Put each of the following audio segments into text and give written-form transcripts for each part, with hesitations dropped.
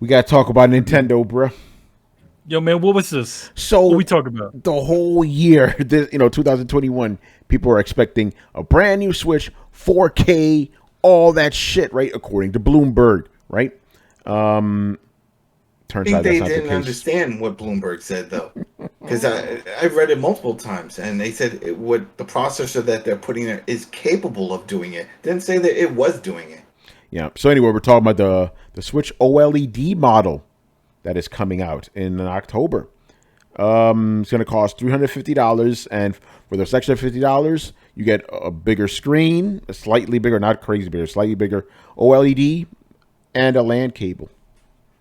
We gotta talk about Nintendo, bruh. Yo, man, what was this? What So we talking about? the whole year, 2021, people are expecting a brand new Switch, 4K, all that shit, right? According to Bloomberg, right? Um, I Turns think out that's they not the didn't case. understand what Bloomberg said, though, because I've read it multiple times, and they said what the processor that they're putting there is capable of doing it. Didn't say that it was doing it. Yeah. So anyway, we're talking about the Switch OLED model that is coming out in October. It's going to cost $350, and for those extra $50, you get a bigger screen, a slightly bigger, not crazy bigger, slightly bigger OLED, and a LAN cable.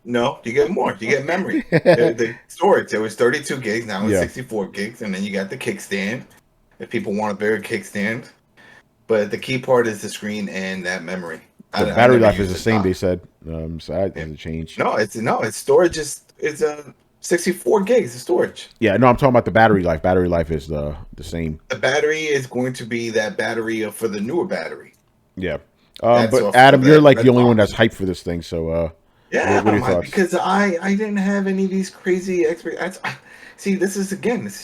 No, you get more. You get memory. The storage, it was 32 gigs, now it's Yeah. 64 gigs, and then you got the kickstand. If people want a bigger kickstand, but the key part is the screen and that memory. The I battery never life is used the the same, they dock. said. So that doesn't change. No, it's storage is a 64 gigs of storage. Yeah, no, I'm talking about the battery life. Battery life is the same. The battery is going to be that battery for the newer battery. Yeah. That's But off of Adam, you're that like the red only one box. that's hyped for this thing. So, Yeah, what are your I thoughts? because I didn't have any of these crazy expectations. See, this is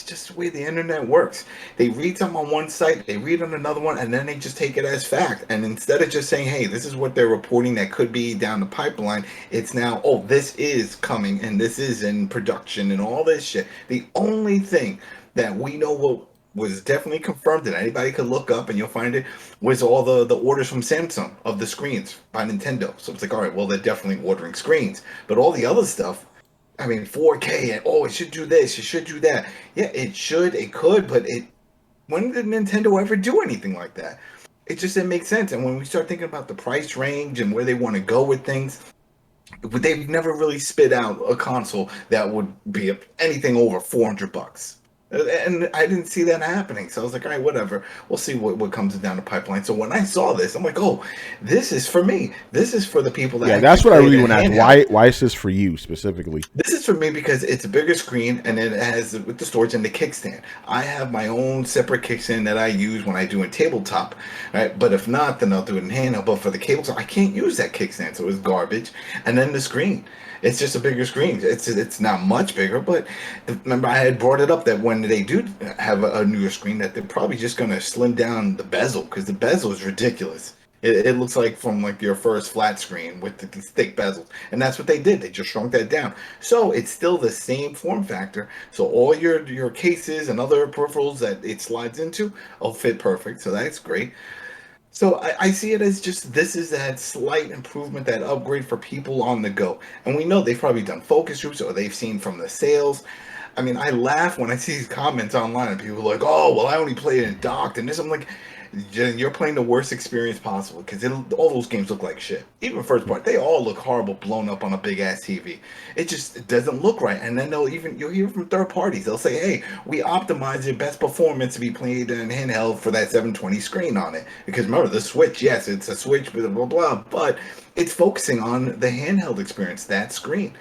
just the way the internet works. They read something on one site, they read on another one, and then they just take it as fact. And instead of just saying, "Hey, this is what they're reporting that could be down the pipeline," it's now, "Oh, this is coming and this is in production and all this shit." The only thing that we know what was definitely confirmed that anybody could look up and you'll find it was all the orders from Samsung of the screens by Nintendo. So it's like, all right, well, they're definitely ordering screens, but all the other stuff, I mean, 4K and it should do this, it should do that. Yeah, it should, it could, but when did Nintendo ever do anything like that? It just didn't make sense. And when we start thinking about the price range and where they want to go with things, they've never really spit out a console that would be anything over $400. And I didn't see that happening. So I was like, all right, whatever. We'll see what comes down the pipeline. So when I saw this, I'm like, oh, this is for me. This is for the people that Yeah, actually that's what I play really the want to ask. handheld. Why is this for you specifically? This is for me because it's a bigger screen and it has with the storage and the kickstand. I have my own separate kickstand that I use when I do in tabletop, right? But if not, then I'll do it in handheld. But for the cable, I can't use that kickstand, so it's garbage. And then the screen, it's just a bigger screen. It's not much bigger, but remember I had brought it up that when they do have a newer screen, that they're probably just going to slim down the bezel because the bezel is ridiculous. It looks like from like your first flat screen with these thick bezels, and that's what they did. They just shrunk that down, so it's still the same form factor. So all your cases and other peripherals that it slides into will fit perfect. So that's great. So I see it as just this is that slight improvement, that upgrade for people on the go. And we know they've probably done focus groups or they've seen from the sales. I mean, I laugh when I see these comments online and people are like, "Oh, well, I only played it in docked," and this. I'm like, you're playing the worst experience possible because all those games look like shit. Even first part, they all look horrible, blown up on a big ass TV. It doesn't look right. And then you'll hear from third parties. They'll say, "Hey, we optimized your best performance to be played in handheld for that 720 screen on it." Because remember, the Switch, yes, it's a Switch, blah blah blah, but it's focusing on the handheld experience, that screen.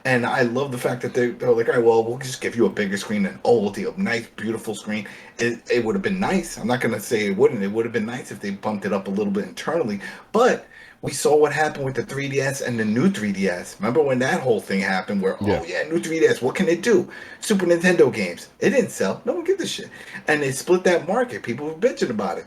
And I love the fact that they're like, all right, well, we'll just give you a bigger screen, an old, nice, beautiful screen. It would have been nice. I'm not going to say it wouldn't. It would have been nice if they bumped it up a little bit internally. But we saw what happened with the 3DS and the new 3DS. Remember when that whole thing happened where, Yeah. oh, yeah, new 3DS, what can it do? Super Nintendo games. It didn't sell. No one gives a shit. And they split that market. People were bitching about it.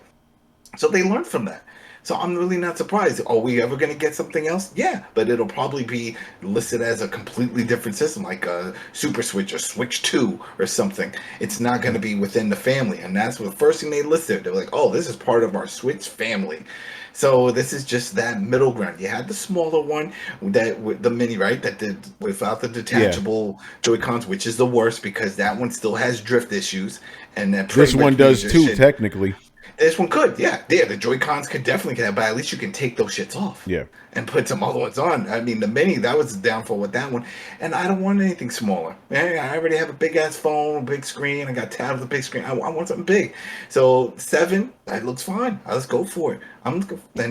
So they learned from that. So I'm really not surprised. Are we ever going to get something else? Yeah, but it'll probably be listed as a completely different system, like a Super Switch or Switch 2 or something. It's not going to be within the family. And that's what the first thing they listed. They're like, oh, this is part of our Switch family. So this is just that middle ground. You had the smaller one, that with the mini, right? That did without the Yeah. detachable Joy Cons, which is the worst because that one still has drift issues, and that This pretty one much does means your too, shit. technically. This one could, yeah. The Joy Cons could definitely get that, but at least you can take those shits off. Yeah. And put some other ones on. I mean, the mini, that was the downfall with that one. And I don't want anything smaller. I already have a big ass phone, a big screen. I got tabs, a big screen. I want something big. So 7, that looks fine. Let's go for it. And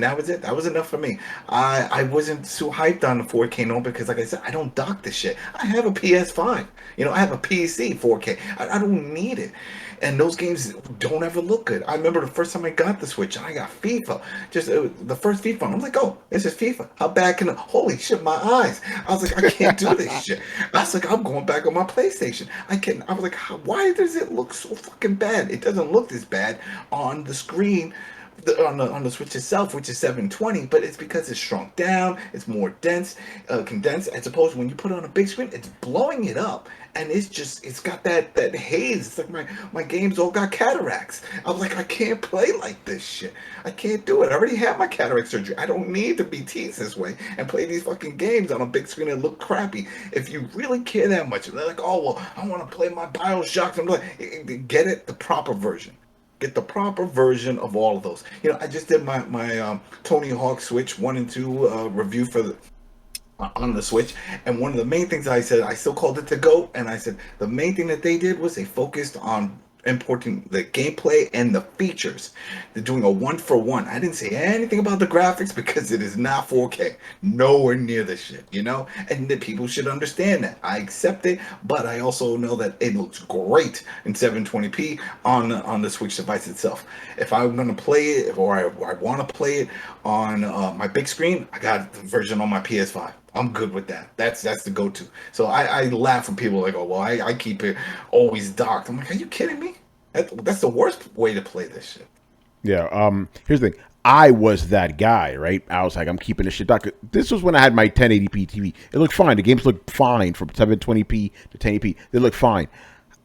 that was it. That was enough for me. I wasn't too hyped on the 4K no because, like I said, I don't dock this shit. I have a PS5. I have a PC 4K. I don't need it. And those games don't ever look good. I remember the first time I got the Switch and I got FIFA. Just the first FIFA. I'm like, oh, this is FIFA. FIFA. How bad can holy shit, my eyes. I was like, I can't do this shit. I was like, I'm going back on my PlayStation. I was like, why does it look so fucking bad? It doesn't look this bad on the screen. On the Switch itself, which is 720, but it's because it's shrunk down, it's more dense, condensed, as opposed to when you put it on a big screen, it's blowing it up, and it's got that haze. It's like my games all got cataracts. I was like, I can't play like this shit. I can't do it. I already had my cataract surgery. I don't need to be teased this way and play these fucking games on a big screen and look crappy. If you really care that much, they're like, oh well, I want to play my BioShocks. I'm like, get it the proper version. Get the proper version of all of those. You know, I just did my Tony Hawk Switch 1 and 2 review for on the Switch, and one of the main things I said, I still called it to go, and I said the main thing that they did was they focused on importing the gameplay and the features. They're doing a 1-for-1. I didn't say anything about the graphics because it is not 4K. Nowhere near this shit, you know? And the people should understand that. I accept it, but I also know that it looks great in 720p on the Switch device itself. If I'm going to play it, or I want to play it on my big screen, I got the version on my PS5. I'm good with that. That's the go-to. So I laugh when people are like, oh, well, I keep it always docked. I'm like, are you kidding me? That's the worst way to play this shit. Yeah. Here's the thing. I was that guy, right? I was like, I'm keeping this shit docked. This was when I had my 1080p TV. It looked fine. The games looked fine from 720p to 1080p. They look fine.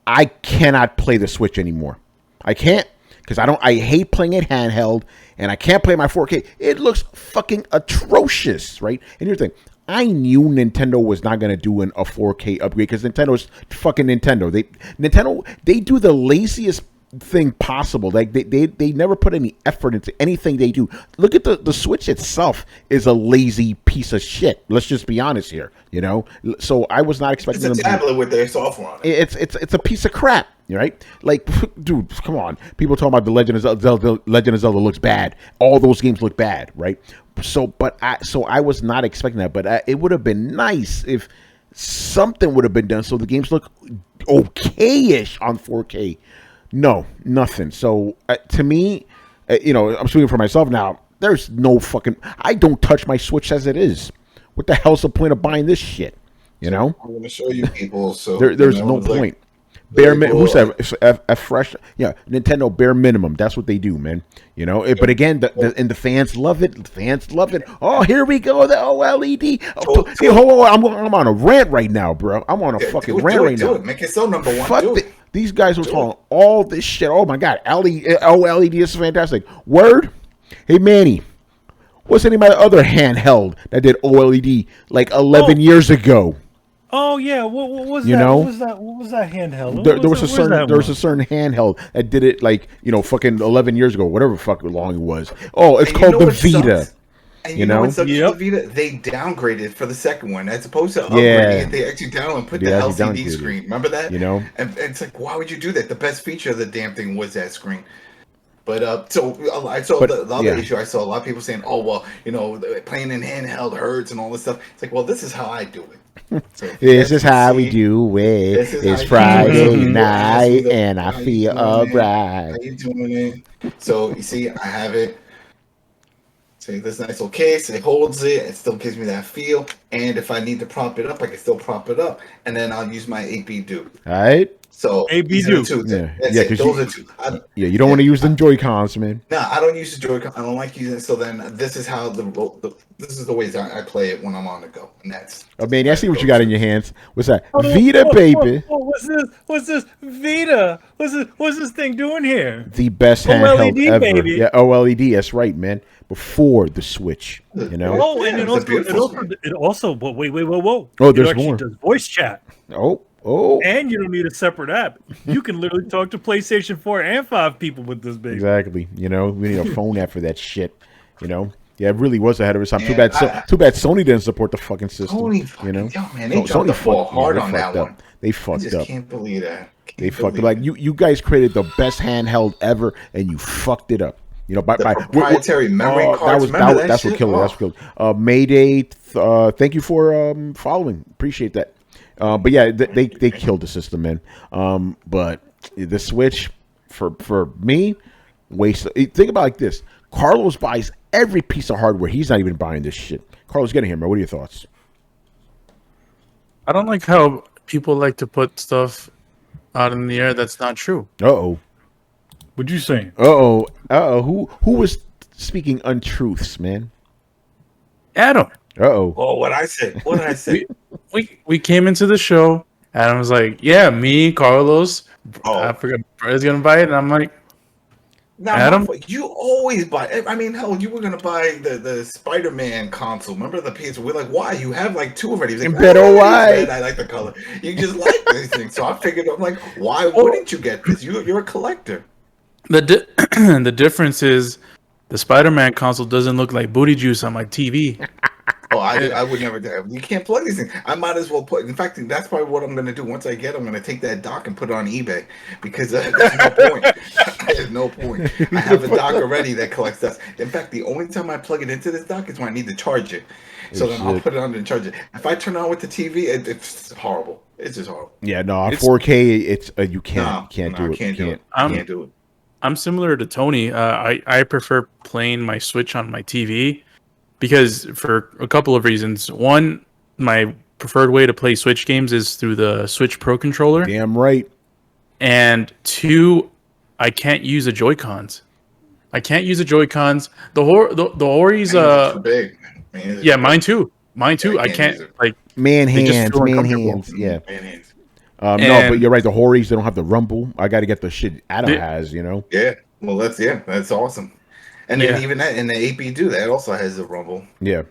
I cannot play the Switch anymore. I can't. Because I hate playing it handheld, and I can't play my 4K. It looks fucking atrocious, right? And here's the thing. I knew Nintendo was not going to do a 4K upgrade because Nintendo's fucking Nintendo. They do the laziest thing possible. Like they never put any effort into anything they do. Look at the Switch itself is a lazy piece of shit. Let's just be honest here, you know. So I was not expecting it's a tablet with their software on it. It's a piece of crap, right? Like, dude, come on. People talking about the Legend of Zelda. Legend of Zelda looks bad. All those games look bad, right? So I was not expecting that, but it would have been nice if something would have been done so the games look okay-ish on 4K. No, nothing. So to me, you know, I'm speaking for myself now. There's no fucking. I don't touch my Switch as it is. What the hell's the point of buying this shit? You know. I'm going to show you people. So there's no point. Bare minimum. Who said a fresh? Yeah, Nintendo bare minimum. That's what they do, man. You know. But again, the fans love it. The fans love it. Oh, here we go. The OLED. Hey, hold on. I'm on a rant right now, bro. I'm on a fucking rant right now. Make it so number one. These guys were talking all this shit. Oh my god, OLED is fantastic. Word. Hey Manny, what's any of my other handheld that did OLED like 11 years ago? Oh yeah, what was you that? Know? What was that handheld? There was a certain handheld that did it like, you know, fucking 11 years ago, whatever fucking long it was. Oh, it's called the Vita. And you know what's up with the Vita? They downgraded for the second one as opposed to upgrading it. They actually down and put the LCD screen. Remember that? You know, and it's like, why would you do that? The best feature of the damn thing was that screen. But so I saw the other issue. I saw a lot of people saying, "Oh well, you know, playing in handheld hurts and all this stuff." It's like, well, this is how I do it. So this is how we do it. It's Friday night, and I feel alright. How you doing it? So you see, I have it. So this nice little case, it holds it, it still gives me that feel, and if I need to prop it up, I can still prop it up, and then I'll use my AB Duke. All right. So AB Duke. Those are two. You don't want to use the Joy-Cons, man. No, I don't use the Joy-Con. I don't like using it. So then this is how this is the ways I play it when I'm on the go, and that's. Oh man, I see what you got in your hands. What's that? Vita, baby. What's this Vita? What's this thing doing here? The best handheld OLED, ever. baby. Yeah, OLED. That's right, man. Before the Switch, you know. Oh, and it also. But wait, whoa. Oh, there's more. Does voice chat. Oh. And you don't need a separate app. You can literally talk to PlayStation 4 and 5 people with this baby. Exactly. You know, we need a phone app for that shit. You know. Yeah, it really was ahead of its time. Too bad Sony didn't support the fucking system. Sony, you know, man, they jumped the ball hard on that one. They fucked up. Can't believe that. They fucked up. Like you guys created the best handheld ever, and you fucked it up. You know, by proprietary memory cards. That's what killed it. That's what killed it. Mayday. Thank you for following. Appreciate that. But yeah, they killed the system, man. But the Switch for me, waste. Think about it like this: Carlos buys every piece of hardware. He's not even buying this shit. Carlos, get in here, man. What are your thoughts? I don't like how people like to put stuff out in the air that's not true. Uh-oh. What you saying? Uh-oh. Uh-oh. Who was speaking untruths, man? Adam. Uh-oh. Oh, what I say? What did I say? We came into the show. Adam was like, "Yeah, me, Carlos, I forgot Brad's gonna buy it," and I'm like, Now, Adam? you always buy. I mean, hell, you were gonna buy the Spider-Man console. Remember the PS? We're like, why? You have like 2 already. He's like, Better why? I like the color. You just like these things. So I figured, I'm like, why wouldn't you get this? You're a collector. the difference is the Spider-Man console doesn't look like booty juice on my TV. Oh, I would never do it. You can't plug these things. I might as well put. In fact, that's probably what I'm going to do. Once I get, I'm going to take that dock and put it on eBay because there's no point. There's no point. I have a dock already that collects dust. In fact, the only time I plug it into this dock is when I need to charge it. So then I'll put it on and charge it. If I turn on with the TV, it's horrible. It's just horrible. Yeah, no, 4K, it's you can't do it. Can't do it. I'm- Can't do it. I'm similar to Tony. I prefer playing my Switch on my TV because for a couple of reasons. One, my preferred way to play Switch games is through the Switch Pro controller. Damn right. And 2, I can't use the Joy-Cons. I can't use the Joy-Cons. The Hori's Too big. Man, yeah, mine too. Mine too. Yeah, I can't like Man They just hands, feel man uncomfortable. hands. Yeah. Man hands. No, And- but you're right. The Hories, they don't have the rumble. I got to get the shit Adam has, you know? Yeah. Well, that's awesome. And then Yeah. even that in the AP2, that also has a rumble. Yeah.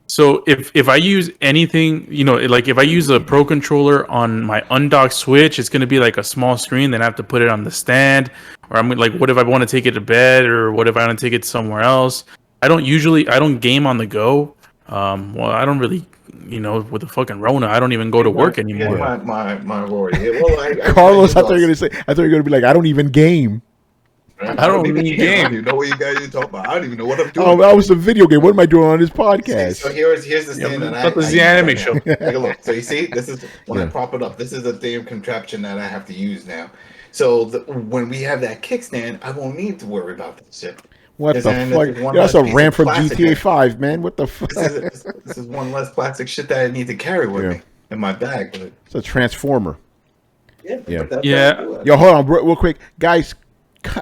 So if I use anything, like if I use a Pro controller on my undocked Switch, it's gonna be like a small screen. Then I have to put it on the stand, or I'm like, what if I want to take it to bed, or what if I want to take it somewhere else? I don't game on the go. Well, I don't really, with the fucking Rona, I don't even go to work anymore. Yeah, my Rory. Yeah, well, Carlos, I thought you were going to be like, I don't even game. I don't need game. You know what you guys talk about? I don't even know what I'm doing. Oh, that was a video game. What am I doing on this podcast? So here's the stand that That was the anime show. Take a look. So you see, this is when I Yeah. prop it up. This is the damn contraption that I have to use now. So when we have that kickstand, I won't need to worry about this shit. What Yes, the and fuck? this is one That's less a piece RAM of from plastic GTA there. 5, man. What the fuck? This is one less plastic shit that I need to carry with Yeah. me in my bag. But It's a transformer. yeah, Yeah. but that's Yeah. how I do it. Yo, hold on, real quick. Guys,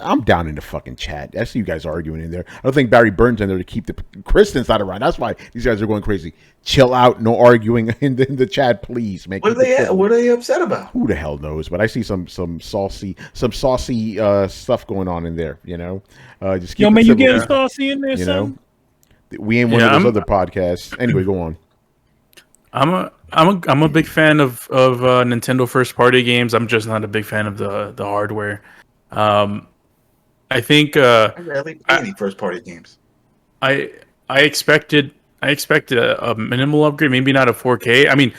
I'm down in the fucking chat. I see you guys arguing in there. I don't think Barry Burns in there to keep the Kristen's not around. That's why these guys are going crazy. Chill out. No arguing in the chat, please. Man. What are they? What are they upset about? Who the hell knows? But I see some saucy stuff going on in there. Just keep Yo, it man, you civil, getting saucy in there, you son? know. We ain't one Yeah, of those I'm- other podcasts. Anyway, go on. I'm a big fan of Nintendo first party games. I'm just not a big fan of the hardware. I think I rarely play any first party games. I expected a minimal upgrade, maybe not a 4K. I mean,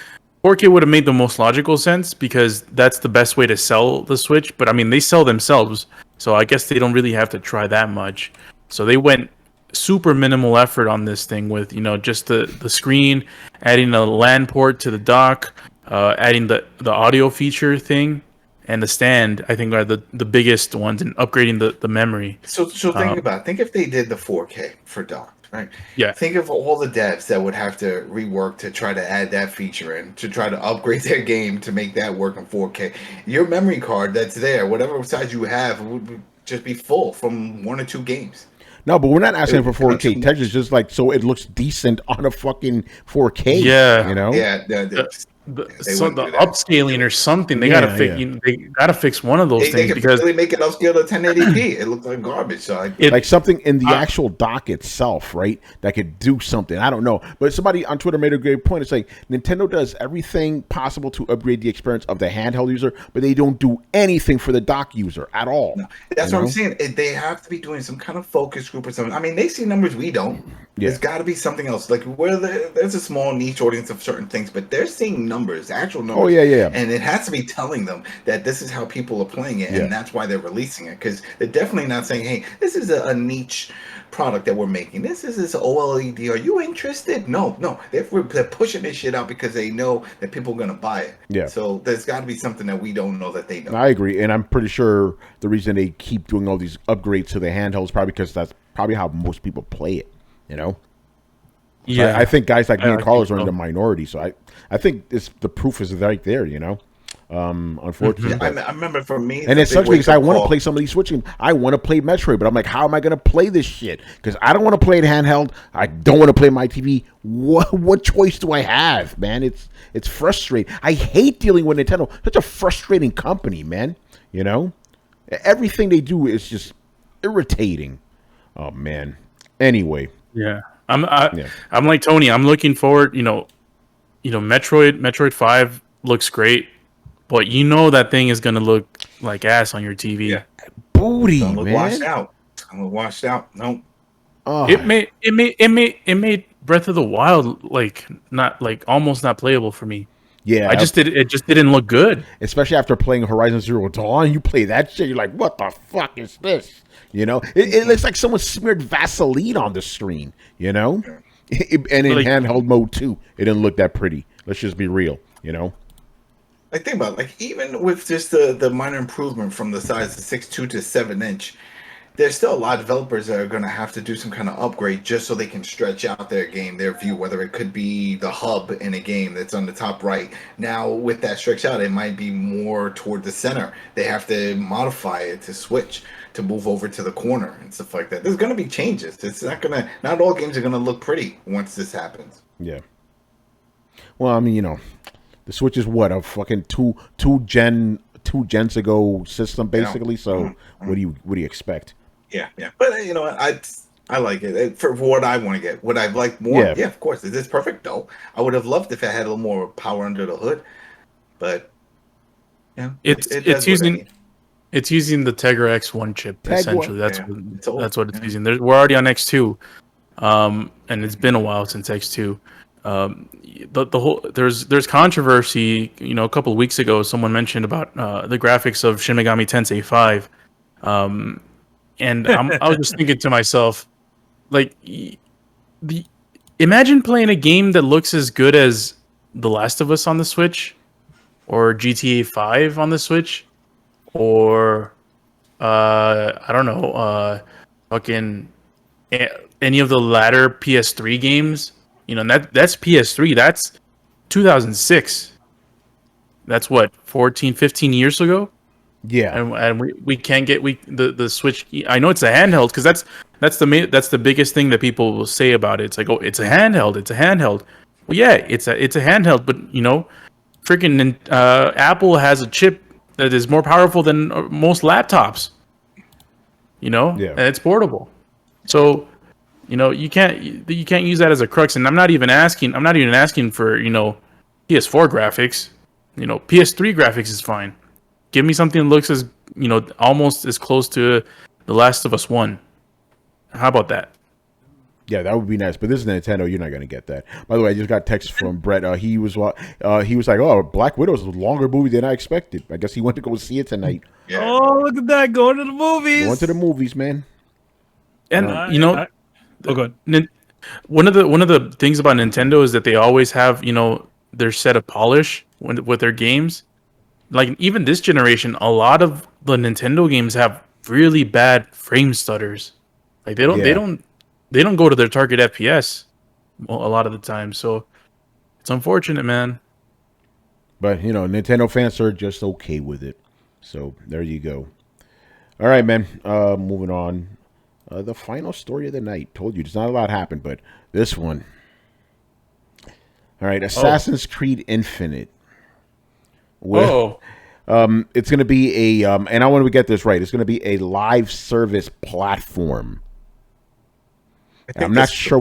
4K would have made the most logical sense because that's the best way to sell the Switch. But I mean, they sell themselves, so I guess they don't really have to try that much. So they went super minimal effort on this thing with just the screen, adding a LAN port to the dock, adding the audio feature thing, and the stand. I think are the biggest ones, and upgrading the memory. So think if they did the 4K for docked, right? Yeah. Think of all the devs that would have to rework to try to add that feature in, to try to upgrade their game to make that work in 4K. Your memory card that's there, whatever size you have, would just be full from 1 or 2 games. No, but we're not asking for It would be 4K too textures. Just like so, it looks decent on a fucking 4K. Yeah. Yeah, The They wouldn't do that. upscaling or something. They Yeah, gotta fix. yeah. They gotta fix one of those they things could because really make it upscale to 1080p. It looks like garbage. So Like something in the actual dock itself, right? That could do something. I don't know. But somebody on Twitter made a great point. It's like Nintendo does everything possible to upgrade the experience of the handheld user, but they don't do anything for the dock user at all. No, that's what I'm saying. They have to be doing some kind of focus group or something. I mean, they see numbers we don't. Yeah. There's got to be something else. Like there's a small niche audience of certain things, but they're seeing numbers, actual numbers. Oh, yeah. And it has to be telling them that this is how people are playing it, Yeah. and that's why they're releasing it. Because they're definitely not saying, "Hey, this is a niche product that we're making. This OLED. Are you interested?" No. They're pushing this shit out because they know that people are gonna buy it. Yeah. So there's got to be something that we don't know that they know. I agree. And I'm pretty sure the reason they keep doing all these upgrades to the handhelds is probably because that's probably how most people play it, So I think guys like me and Carlos are in so. the minority. So I think the proof is right there, you know. Unfortunately, I remember for me, and it sucks because I want to play some of these Switch games. I want to play Metroid, but I'm like, how am I going to play this shit? Because I don't want to play it handheld. I don't want to play my TV. What choice do I have, man? It's frustrating. I hate dealing with Nintendo. Such a frustrating company, man. You know, everything they do is just irritating. Oh man. Anyway, yeah, I'm like Tony. I'm looking forward. Metroid 5 looks great. But you know that thing is gonna look like ass on your TV. Yeah. Booty, Don't look man. washed out. I'm washed out. No. Oh, It made Breath of the Wild almost not playable for me. yeah. It just didn't look good. Especially after playing Horizon Zero Dawn, you play that shit, you're like, what the fuck is this? You know, it looks like someone smeared Vaseline on the screen. You know, and in handheld mode too, it didn't look that pretty. Let's just be real. You know. Like think about it, like even with just the minor improvement from the size of 6.2 to 7-inch, there's still a lot of developers that are going to have to do some kind of upgrade just so they can stretch out their game, their view, whether it could be the hub in a game that's on the top right. Now with that stretch out, it might be more toward the center. They have to modify it to switch to move over to the corner and stuff like that. There's going to be changes. It's not all games are going to look pretty once this happens. Yeah. Well, I mean, you know, the Switch is what, a fucking two gens ago system basically. So what do you expect? Yeah. But you know, I like it for what I want to get. Would I like more? Yeah, of course. Is this perfect? No. I would have loved if it had a little more power under the hood. But yeah, it's using the Tegra X1 chip essentially. That's what it's using. We're already on X2, and it's been a while since X2. The whole there's controversy. You know, a couple of weeks ago, someone mentioned about the graphics of Shin Megami Tensei 5, and I was just thinking to myself, like, imagine playing a game that looks as good as The Last of Us on the Switch, or GTA 5 on the Switch, or I don't know, fucking any of the latter PS3 games. You know, and that's PS3. That's 2006. That's what, 14, 15 years ago? Yeah. And we can't get the Switch. I know it's a handheld because that's the biggest thing that people will say about it. It's like, oh, it's a handheld. It's a handheld. Well, yeah, it's a handheld, but you know, freaking Apple has a chip that is more powerful than most laptops. You know, and it's portable. So, you know, you can't use that as a crux. And I'm not even asking for, you know, PS4 graphics. You know, PS3 graphics is fine. Give me something that looks as, you know, almost as close to The Last of Us 1. How about that? Yeah, that would be nice. But this is Nintendo. You're not going to get that. By the way, I just got a text from Brett. He was like, "Oh, Black Widow is a longer movie than I expected. I guess he went to go see it tonight." Yeah. Oh, look at that! Going to the movies. Going to the movies, man. And you know, one of the things about Nintendo is that they always have, you know, their set of polish with their games. Like even this generation, a lot of the Nintendo games have really bad frame stutters. Like they don't go to their target FPS a lot of the time. So it's unfortunate, man. But you know, Nintendo fans are just okay with it. So there you go. All right, man. Moving on. The final story of the night. Told you, there's not a lot happened, but this one. All right, Assassin's Creed Infinite. It's going to be a, and I want to get this right. It's going to be a live service platform. I'm not sure